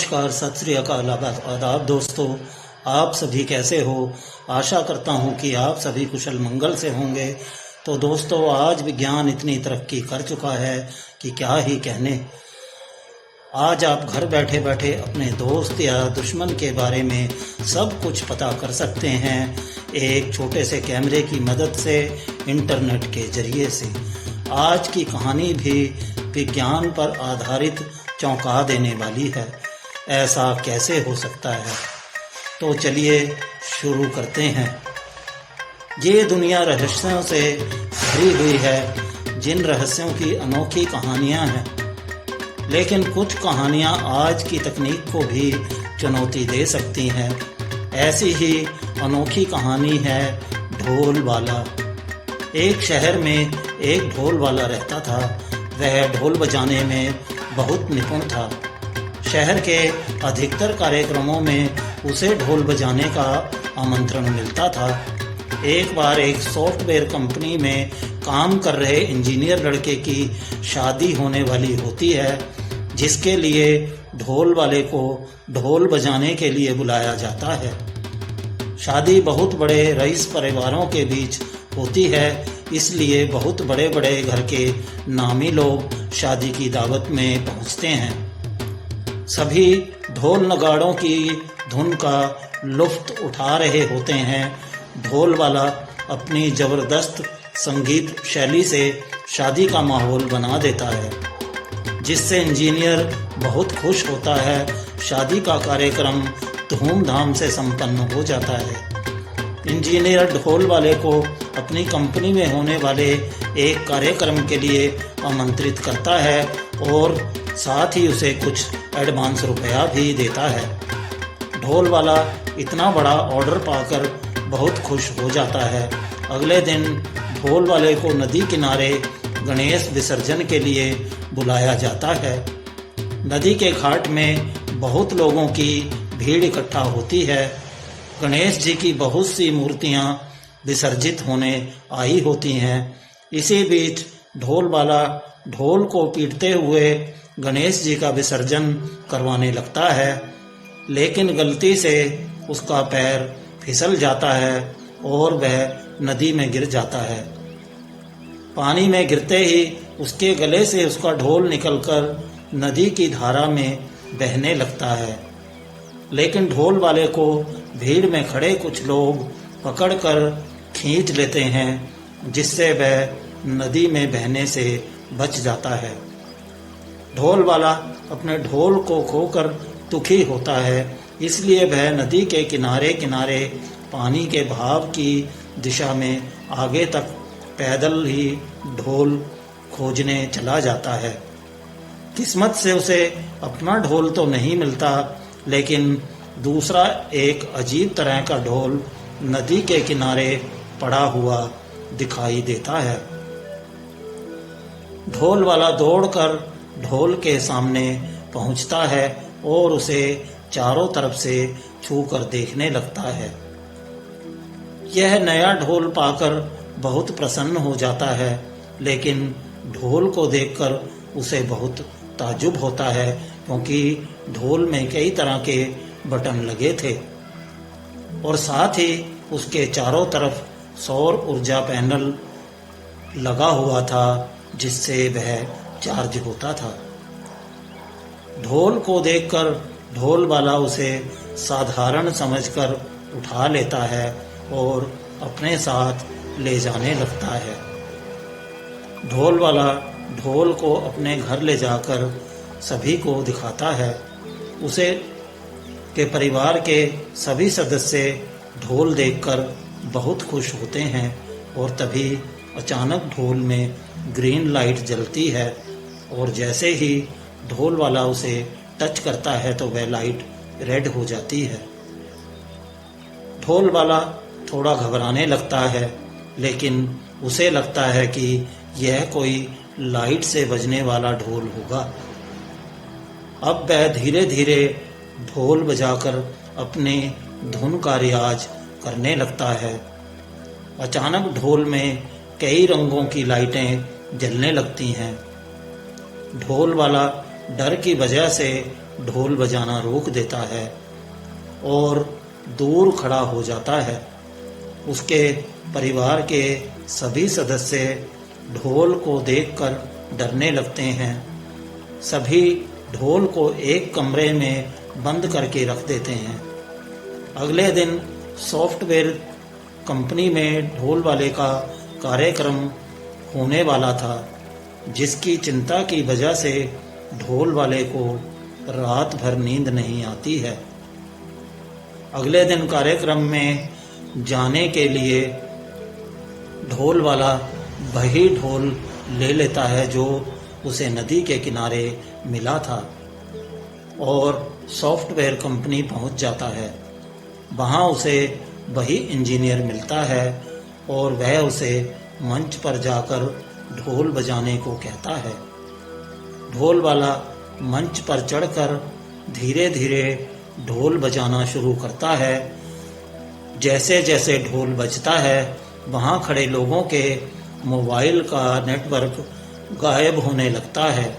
नमस्कार, सत श्री अकाल, आदाब दोस्तों। आप सभी कैसे हो? आशा करता हूं कि आप सभी कुशल मंगल से होंगे। तो दोस्तों, आज विज्ञान इतनी तरक्की कर चुका है कि क्या ही कहने। आज आप घर बैठे बैठे अपने दोस्त या दुश्मन के बारे में सब कुछ पता कर सकते हैं, एक छोटे से कैमरे की मदद से, इंटरनेट के जरिए से। आज की कहानी भी विज्ञान पर आधारित चौंका देने वाली है। ऐसा कैसे हो सकता है? तो चलिए शुरू करते हैं। ये दुनिया रहस्यों से भरी हुई है, जिन रहस्यों की अनोखी कहानियां हैं। लेकिन कुछ कहानियां आज की तकनीक को भी चुनौती दे सकती हैं। ऐसी ही अनोखी कहानी है ढोल वाला। एक शहर में एक ढोल वाला रहता था। वह ढोल बजाने में बहुत निपुण था। शहर के अधिकतर कार्यक्रमों में उसे ढोल बजाने का आमंत्रण मिलता था। एक बार एक सॉफ्टवेयर कंपनी में काम कर रहे इंजीनियर लड़के की शादी होने वाली होती है, जिसके लिए ढोल वाले को ढोल बजाने के लिए बुलाया जाता है। शादी बहुत बड़े रईस परिवारों के बीच होती है, इसलिए बहुत बड़े बड़े घर के नामी लोग शादी की दावत में पहुंचते हैं। सभी ढोल नगाड़ों की धुन का लुत्फ उठा रहे होते हैं। ढोल वाला अपनी जबरदस्त संगीत शैली से शादी का माहौल बना देता है, जिससे इंजीनियर बहुत खुश होता है। शादी का कार्यक्रम धूमधाम से संपन्न हो जाता है। इंजीनियर ढोल वाले को अपनी कंपनी में होने वाले एक कार्यक्रम के लिए आमंत्रित करता है और साथ ही उसे कुछ एडवांस रुपया भी देता है। ढोल वाला इतना बड़ा ऑर्डर पाकर बहुत खुश हो जाता है। अगले दिन ढोल वाले को नदी किनारे गणेश विसर्जन के लिए बुलाया जाता है। नदी के घाट में बहुत लोगों की भीड़ इकट्ठा होती है। गणेश जी की बहुत सी मूर्तियां विसर्जित होने आई होती हैं। इसी बीच ढोल वाला ढोल को पीटते हुए गणेश जी का विसर्जन करवाने लगता है, लेकिन गलती से उसका पैर फिसल जाता है और वह नदी में गिर जाता है। पानी में गिरते ही उसके गले से उसका ढोल निकलकर नदी की धारा में बहने लगता है, लेकिन ढोल वाले को भीड़ में खड़े कुछ लोग पकड़कर खींच लेते हैं, जिससे वह नदी में बहने से बच जाता है। ढोल वाला अपने ढोल को खोकर दुखी होता है, इसलिए वह नदी के किनारे किनारे पानी के बहाव की दिशा में आगे तक पैदल ही ढोल खोजने चला जाता है। किस्मत से उसे अपना ढोल तो नहीं मिलता, लेकिन दूसरा एक अजीब तरह का ढोल नदी के किनारे पड़ा हुआ दिखाई देता है। ढोल वाला दौड़कर ढोल के सामने पहुंचता है और उसे चारों तरफ से छूकर देखने लगता है। यह नया ढोल पाकर बहुत प्रसन्न हो जाता है, लेकिन ढोल को देखकर उसे बहुत ताज्जुब होता है, क्योंकि ढोल में कई तरह के बटन लगे थे और साथ ही उसके चारों तरफ सौर ऊर्जा पैनल लगा हुआ था, जिससे वह चार्ज होता था। ढोल को देखकर ढोल वाला उसे साधारण समझकर उठा लेता है और अपने साथ ले जाने लगता है। ढोल वाला ढोल को अपने घर ले जाकर सभी को दिखाता है। उसे के परिवार के सभी सदस्य ढोल देखकर बहुत खुश होते हैं और तभी अचानक ढोल में ग्रीन लाइट जलती है और जैसे ही ढोल वाला उसे टच करता है तो वह लाइट रेड हो जाती है। ढोल वाला थोड़ा घबराने लगता है, लेकिन उसे लगता है कि यह कोई लाइट से बजने वाला ढोल होगा। अब वह धीरे धीरे ढोल बजाकर अपने धुन का रियाज करने लगता है। अचानक ढोल में कई रंगों की लाइटें जलने लगती हैं। ढोल वाला डर की वजह से ढोल बजाना रोक देता है और दूर खड़ा हो जाता है। उसके परिवार के सभी सदस्य ढोल को देखकर डरने लगते हैं। सभी ढोल को एक कमरे में बंद करके रख देते हैं। अगले दिन सॉफ्टवेयर कंपनी में ढोल वाले का कार्यक्रम होने वाला था, जिसकी चिंता की वजह से ढोल वाले को रात भर नींद नहीं आती है। अगले दिन कार्यक्रम में जाने के लिए ढोल वाला वही ढोल ले लेता है जो उसे नदी के किनारे मिला था और सॉफ्टवेयर कंपनी पहुंच जाता है। वहां उसे वही इंजीनियर मिलता है और वह उसे मंच पर जाकर ढोल बजाने को कहता है। ढोल वाला मंच पर चढ़कर धीरे धीरे ढोल बजाना शुरू करता है। जैसे जैसे ढोल बजता है, वहां खड़े लोगों के मोबाइल का नेटवर्क गायब होने लगता है।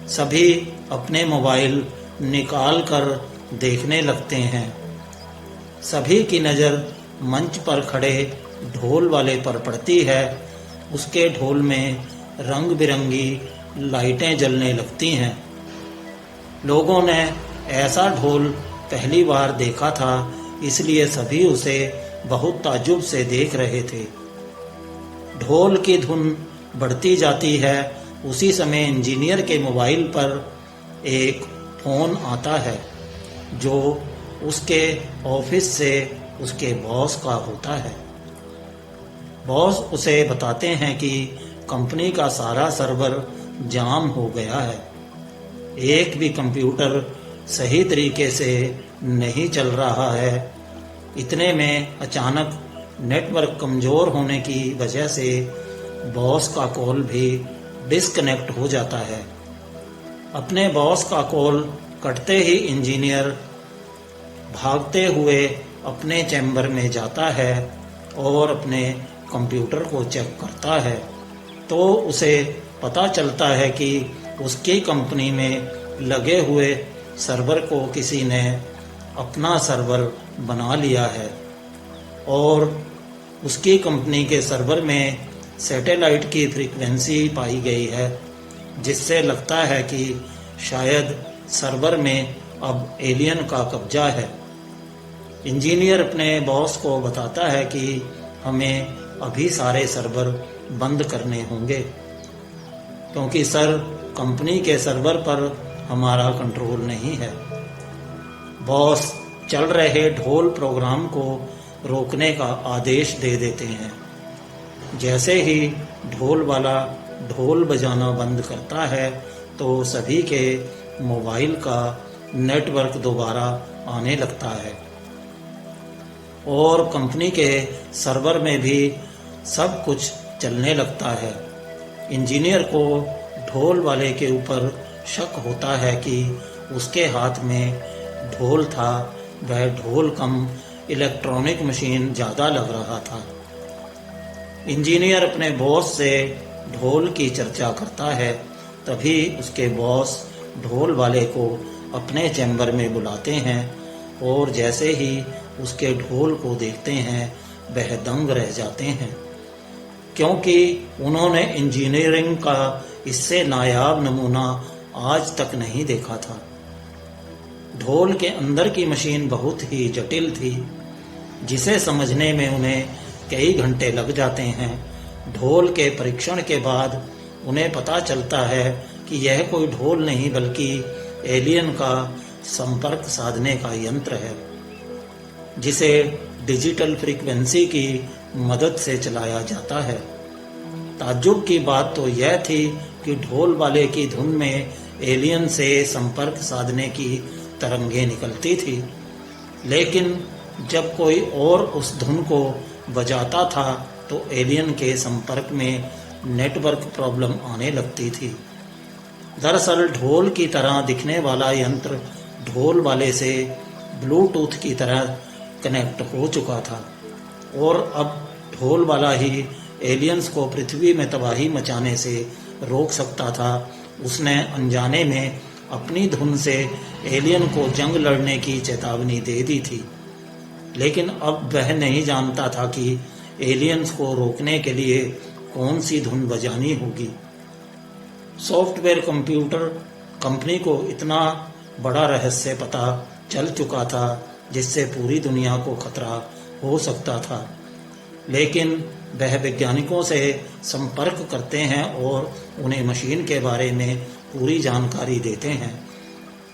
सभी अपने मोबाइल निकाल कर देखने लगते हैं। सभी की नज़र मंच पर खड़े ढोल वाले पर पड़ती है। उसके ढोल में रंग बिरंगी लाइटें जलने लगती हैं। लोगों ने ऐसा ढोल पहली बार देखा था, इसलिए सभी उसे बहुत ताज्जुब से देख रहे थे। ढोल की धुन बढ़ती जाती है। उसी समय इंजीनियर के मोबाइल पर एक फोन आता है जो उसके ऑफिस से उसके बॉस का होता है। बॉस उसे बताते हैं कि कंपनी का सारा सर्वर जाम हो गया है। एक भी कंप्यूटर सही तरीके से नहीं चल रहा है। इतने में अचानक नेटवर्क कमज़ोर होने की वजह से बॉस का कॉल भी डिस्कनेक्ट हो जाता है। अपने बॉस का कॉल कटते ही इंजीनियर भागते हुए अपने चैम्बर में जाता है और अपने कंप्यूटर को चेक करता है, तो उसे पता चलता है कि उसकी कंपनी में लगे हुए सर्वर को किसी ने अपना सर्वर बना लिया है और उसकी कंपनी के सर्वर में सैटेलाइट की फ्रीक्वेंसी पाई गई है, जिससे लगता है कि शायद सर्वर में अब एलियन का कब्जा है। इंजीनियर अपने बॉस को बताता है कि हमें अभी सारे सर्वर बंद करने होंगे, क्योंकि सर कंपनी के सर्वर पर हमारा कंट्रोल नहीं है। बॉस चल रहे ढोल प्रोग्राम को रोकने का आदेश दे देते हैं। जैसे ही ढोल वाला ढोल बजाना बंद करता है, तो सभी के मोबाइल का नेटवर्क दोबारा आने लगता है और कंपनी के सर्वर में भी सब कुछ चलने लगता है। इंजीनियर को ढोल वाले के ऊपर शक होता है कि उसके हाथ में ढोल था, वह ढोल कम इलेक्ट्रॉनिक मशीन ज़्यादा लग रहा था। इंजीनियर अपने बॉस से ढोल की चर्चा करता है। तभी उसके बॉस ढोल वाले को अपने चैम्बर में बुलाते हैं और जैसे ही उसके ढोल को देखते हैं, वह दंग रह जाते हैं, क्योंकि उन्होंने इंजीनियरिंग का इससे नायाब नमूना आज तक नहीं देखा था। ढोल के अंदर की मशीन बहुत ही जटिल थी, जिसे समझने में उन्हें कई घंटे लग जाते हैं। ढोल के परीक्षण के बाद उन्हें पता चलता है कि यह कोई ढोल नहीं बल्कि एलियन का संपर्क साधने का यंत्र है, जिसे डिजिटल फ्रीक्वेंसी की मदद से चलाया जाता है। ताज्जुब की बात तो यह थी कि ढोल वाले की धुन में एलियन से संपर्क साधने की तरंगें निकलती थी, लेकिन जब कोई और उस धुन को बजाता था तो एलियन के संपर्क में नेटवर्क प्रॉब्लम आने लगती थी। दरअसल ढोल की तरह दिखने वाला यंत्र ढोल वाले से ब्लूटूथ की तरह कनेक्ट हो चुका था और अब ढोल वाला ही एलियंस को पृथ्वी में तबाही मचाने से रोक सकता था। उसने अनजाने में अपनी धुन से एलियन को जंग लड़ने की चेतावनी दे दी थी। लेकिन अब वह नहीं जानता था कि एलियंस को रोकने के लिए कौन सी धुन बजानी होगी। सॉफ्टवेयर कंप्यूटर कंपनी को इतना बड़ा रहस्य पता चल चुका था जिससे पूरी दुनिया को खतरा हो सकता था। लेकिन वह वैज्ञानिकों से संपर्क करते हैं और उन्हें मशीन के बारे में पूरी जानकारी देते हैं।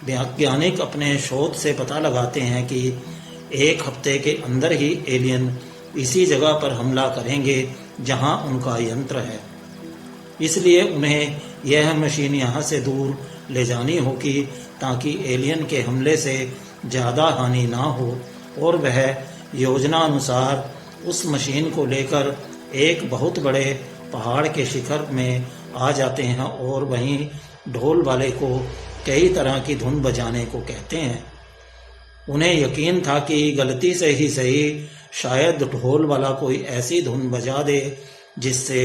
वैज्ञानिक अपने शोध से पता लगाते हैं कि 1 हफ्ते के अंदर ही एलियन इसी जगह पर हमला करेंगे जहां उनका यंत्र है। इसलिए उन्हें यह मशीन यहां से दूर ले जानी होगी ताकि एलियन के हमले से ज़्यादा हानि ना हो। और वह योजना अनुसार उस मशीन को लेकर एक बहुत बड़े पहाड़ के शिखर में आ जाते हैं और वहीं ढोल वाले को कई तरह की धुन बजाने को कहते हैं। उन्हें यकीन था कि गलती से ही सही शायद ढोल वाला कोई ऐसी धुन बजा दे जिससे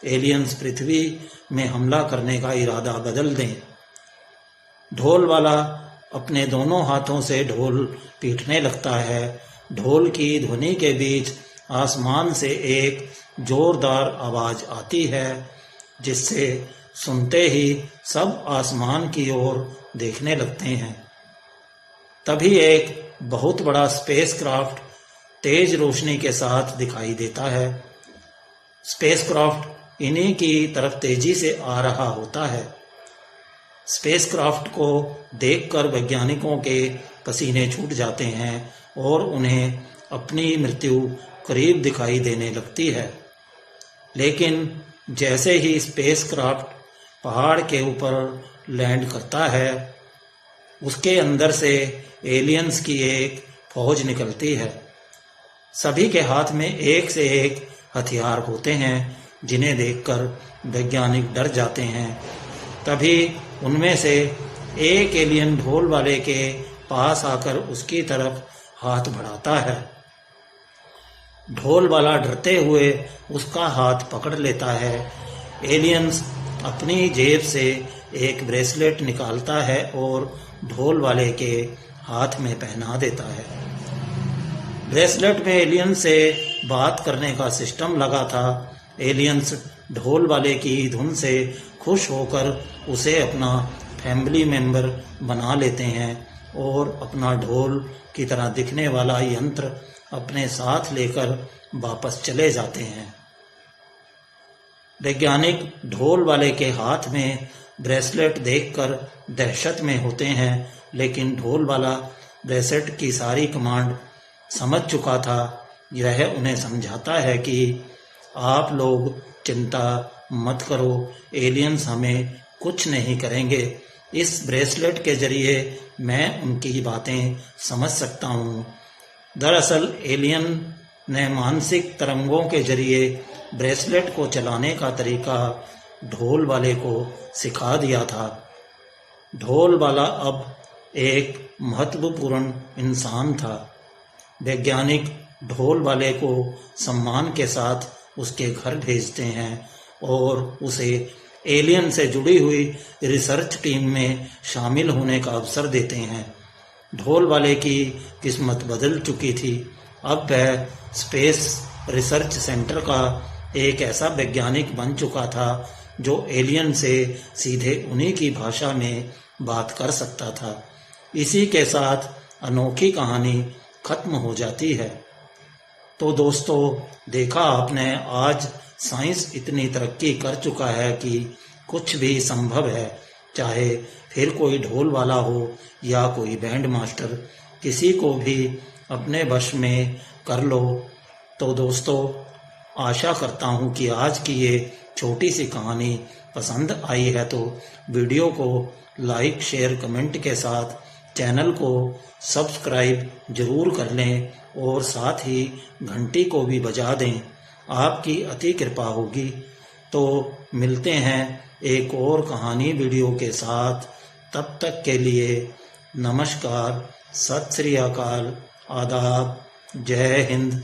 एलियंस पृथ्वी में हमला करने का इरादा बदल दें। ढोल वाला अपने दोनों हाथों से ढोल पीटने लगता है। ढोल की ध्वनि के बीच आसमान से एक जोरदार आवाज आती है जिससे सुनते ही सब आसमान की ओर देखने लगते हैं। तभी एक बहुत बड़ा स्पेसक्राफ्ट तेज रोशनी के साथ दिखाई देता है। स्पेसक्राफ्ट इन्हीं की तरफ तेजी से आ रहा होता है। स्पेसक्राफ्ट को देखकर वैज्ञानिकों के पसीने छूट जाते हैं और उन्हें अपनी मृत्यु करीब दिखाई देने लगती है। लेकिन जैसे ही स्पेसक्राफ्ट पहाड़ के ऊपर लैंड करता है, उसके अंदर से एलियंस की एक फौज निकलती है। सभी के हाथ में एक से एक हथियार होते हैं जिन्हें देखकर वैज्ञानिक डर जाते हैं। तभी उनमें से एक एलियन ढोल वाले के पास आकर उसकी तरफ हाथ बढ़ाता है। ढोल वाला डरते हुए उसका हाथ पकड़ लेता है। एलियंस अपनी जेब से एक ब्रेसलेट निकालता है और ढोल वाले के हाथ में पहना देता है। ब्रेसलेट में एलियन से बात करने का सिस्टम लगा था। एलियंस ढोल वाले की धुन से खुश होकर उसे अपना फैमिली मेंबर बना लेते हैं और अपना ढोल की तरह दिखने वाला यंत्र अपने साथ लेकर वापस चले जाते हैं। वैज्ञानिक ढोल वाले के हाथ में ब्रेसलेट देखकर दहशत में होते हैं, लेकिन ढोल वाला ब्रेसलेट की सारी कमांड समझ चुका था। यह उन्हें समझाता है कि आप लोग चिंता मत करो, एलियंस हमें कुछ नहीं करेंगे। इस ब्रेसलेट के जरिए मैं उनकी बातें समझ सकता हूँ। दरअसल एलियन ने मानसिक तरंगों के जरिए ब्रेसलेट को चलाने का तरीका ढोल वाले को सिखा दिया था। ढोल वाला अब एक महत्वपूर्ण इंसान था। वैज्ञानिक ढोल वाले को सम्मान के साथ उसके घर भेजते हैं और उसे एलियन से जुड़ी हुई रिसर्च टीम में शामिल होने का अवसर देते हैं। ढोल वाले की किस्मत बदल चुकी थी। अब वह स्पेस रिसर्च सेंटर का एक ऐसा वैज्ञानिक बन चुका था जो एलियन से सीधे उन्हीं की भाषा में बात कर सकता था। इसी के साथ अनोखी कहानी खत्म हो जाती है। तो दोस्तों, देखा आपने, आज साइंस इतनी तरक्की कर चुका है कि कुछ भी संभव है। चाहे फिर कोई ढोल वाला हो या कोई बैंड मास्टर, किसी को भी अपने वश में कर लो। तो दोस्तों, आशा करता हूँ कि आज की ये छोटी सी कहानी पसंद आई है तो वीडियो को लाइक, शेयर, कमेंट के साथ चैनल को सब्सक्राइब जरूर कर लें और साथ ही घंटी को भी बजा दें। आपकी अति कृपा होगी। तो मिलते हैं एक और कहानी वीडियो के साथ। तब तक के लिए नमस्कार, सत श्री अकाल, आदाब, जय हिंद।